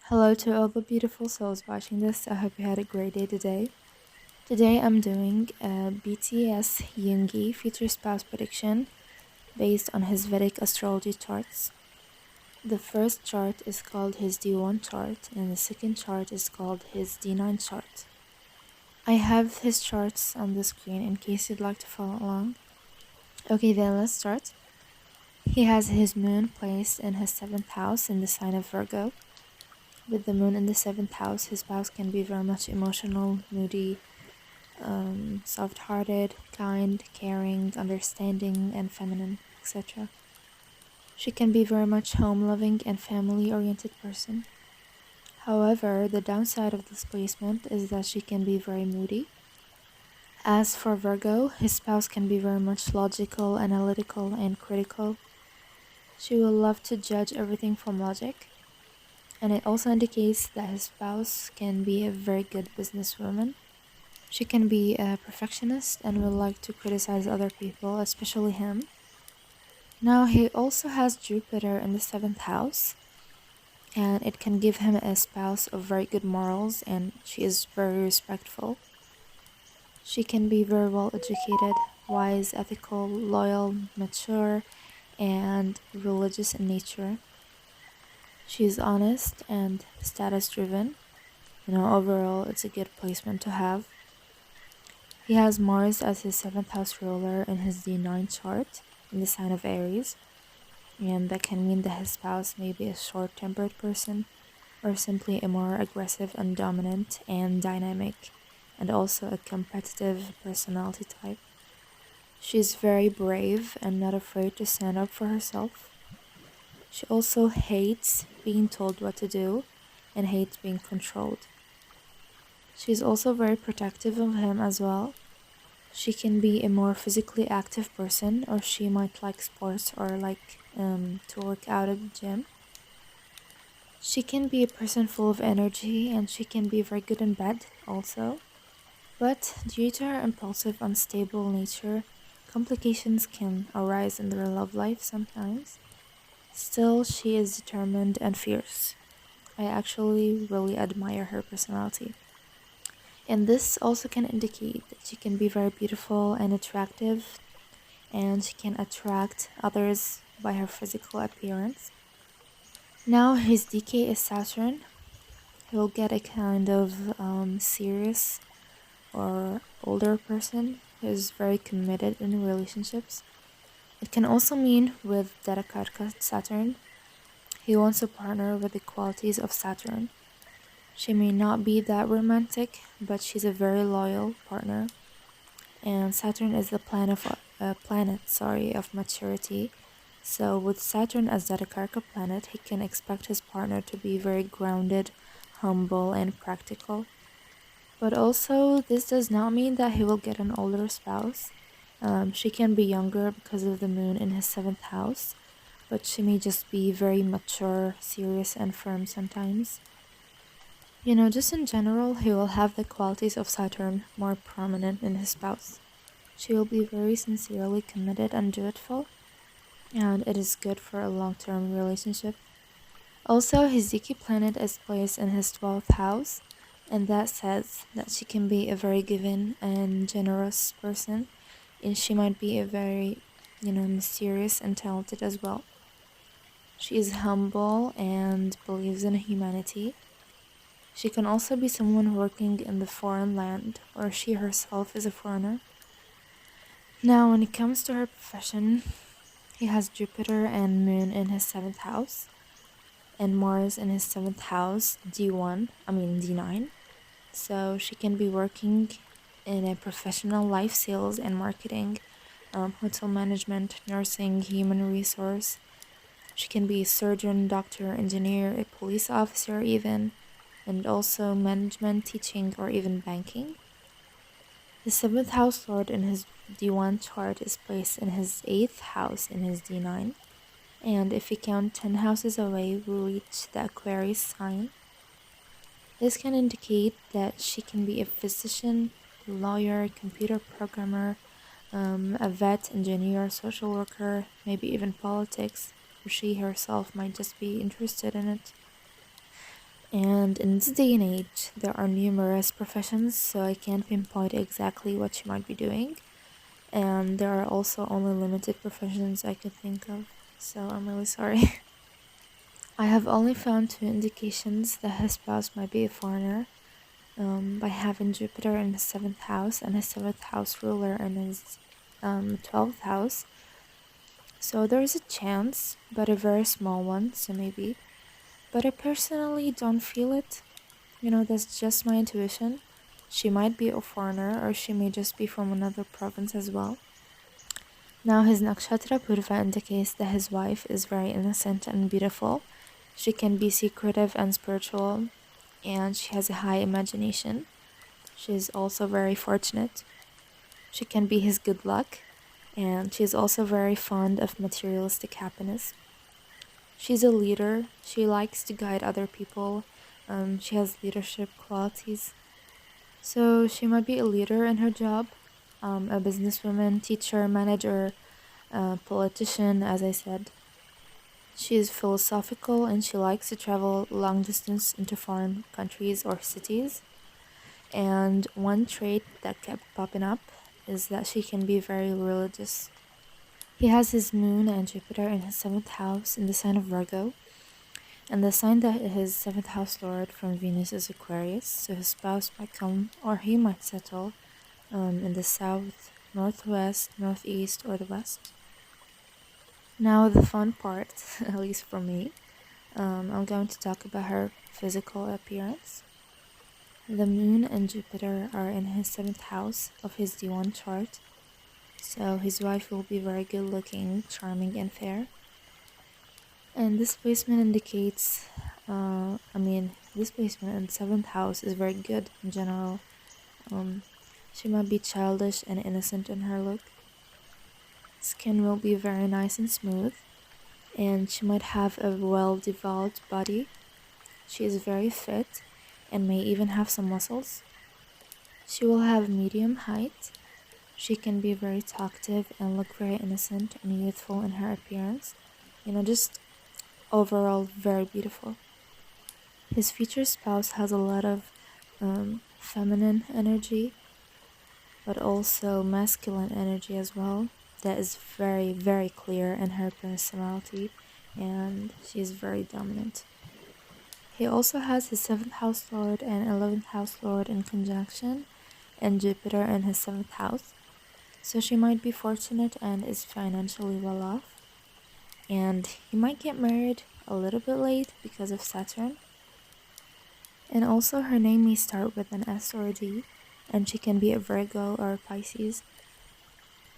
Hello to all the beautiful souls watching this. I hope you had a great day today. Today I'm doing a BTS Yoongi future spouse prediction based on his Vedic astrology charts. The first chart is called his D1 chart and the second chart is called his D9 chart. I have his charts on the screen in case you'd like to follow along. Okay, then let's start. He has his moon placed in his 7th house in the sign of Virgo. With the moon in the 7th house, his spouse can be very much emotional, moody, soft-hearted, kind, caring, understanding, and feminine, etc. She can be very much home-loving and family-oriented person. However, the downside of this placement is that she can be very moody. As for Virgo, his spouse can be very much logical, analytical, and critical. She will love to judge everything from logic. And it also indicates that his spouse can be a very good businesswoman. She can be a perfectionist and will like to criticize other people, especially him. Now, he also has Jupiter in the 7th house, and it can give him a spouse of very good morals, and she is very respectful. She can be very well educated, wise, ethical, loyal, mature, and religious in nature. She is honest and status driven. Overall, it's a good placement to have. He has Mars as his 7th house ruler in his D9 chart in the sign of Aries, and that can mean that his spouse may be a short-tempered person or simply a more aggressive and dominant and dynamic, and also a competitive personality type. She's very brave and not afraid to stand up for herself. She also hates being told what to do and hates being controlled. She's also very protective of him as well. She can be a more physically active person, or she might like sports or like to work out at the gym. She can be a person full of energy and she can be very good in bed also. But due to her impulsive, unstable nature, complications can arise in their love life sometimes. Still, she is determined and fierce. I actually really admire her personality. And this also can indicate that she can be very beautiful and attractive, and she can attract others by her physical appearance. Now his DK is Saturn. He will get a kind of serious or older person who is very committed in relationships. It can also mean with Darakarka Saturn, he wants a partner with the qualities of Saturn. She may not be that romantic, but she's a very loyal partner. And Saturn is the planet of maturity. So with Saturn as the Karka planet, he can expect his partner to be very grounded, humble, and practical. But also, this does not mean that he will get an older spouse. She can be younger because of the moon in his 7th house, but she may just be very mature, serious, and firm sometimes. Just in general, he will have the qualities of Saturn more prominent in his spouse. She will be very sincerely committed and dutiful, and it is good for a long-term relationship. Also, his Ziki planet is placed in his 12th house, and that says that she can be a very giving and generous person, and she might be a very, mysterious and talented as well. She is humble and believes in humanity. She can also be someone working in the foreign land, or she herself is a foreigner. Now, when it comes to her profession, he has Jupiter and Moon in his 7th house, and Mars in his 7th house, D9. So she can be working in a professional life sales and marketing, hotel management, nursing, human resource. She can be a surgeon, doctor, engineer, a police officer even, and also management, teaching, or even banking. The 7th house lord in his D1 chart is placed in his 8th house in his D9. And if we count 10 houses away, we reach the Aquarius sign. This can indicate that she can be a physician, lawyer, computer programmer, a vet, engineer, social worker, maybe even politics, or she herself might just be interested in it. And in this day and age, there are numerous professions, so I can't pinpoint exactly what she might be doing. And there are also only limited professions I could think of, so I'm really sorry. I have only found two indications that his spouse might be a foreigner, by having Jupiter in his seventh house and his seventh house ruler in his 12th house. So there is a chance, but a very small one, so maybe. But I personally don't feel it. That's just my intuition. She might be a foreigner, or she may just be from another province as well. Now, his Nakshatra Purva indicates that his wife is very innocent and beautiful. She can be secretive and spiritual, and she has a high imagination. She is also very fortunate. She can be his good luck, and she is also very fond of materialistic happiness. She's a leader. She likes to guide other people. She has leadership qualities. So she might be a leader in her job, a businesswoman, teacher, manager, politician, as I said. She is philosophical and she likes to travel long distance into foreign countries or cities. And one trait that kept popping up is that she can be very religious. He has his moon and Jupiter in his seventh house in the sign of Virgo, and the sign that his seventh house lord from Venus is Aquarius, so his spouse might come or he might settle in the south, northwest, northeast, or the west. Now, the fun part, at least for me, I'm going to talk about her physical appearance. The moon and Jupiter are in his seventh house of his D1 chart, so his wife will be very good looking, charming, and fair. And this placement indicates, this placement in seventh house is very good in general. She might be childish and innocent in her look. Skin will be very nice and smooth, and she might have a well-developed body. She is very fit and may even have some muscles. She will have medium height. She can be very talkative and look very innocent and youthful in her appearance. Just overall very beautiful. His future spouse has a lot of feminine energy, but also masculine energy as well. That is very, very clear in her personality, and she is very dominant. He also has his 7th house lord and 11th house lord in conjunction, and Jupiter in his 7th house. So she might be fortunate and is financially well off. And he might get married a little bit late because of Saturn. And also her name may start with an S or a D, and she can be a Virgo or a Pisces.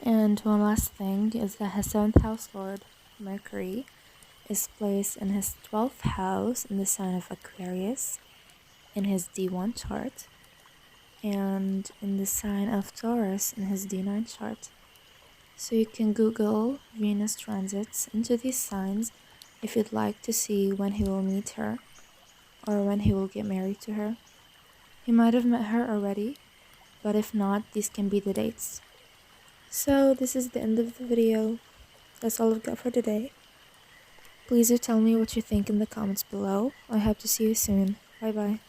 And one last thing is that his 7th house lord, Mercury, is placed in his 12th house in the sign of Aquarius in his D1 chart, and in the sign of Taurus in his D9 chart. So you can Google Venus transits into these signs if you'd like to see when he will meet her or when he will get married to her. He might have met her already, but if not, these can be the dates. So this is the end of the video. That's all I've got for today. Please do tell me what you think in the comments below. I hope to see you soon. Bye bye.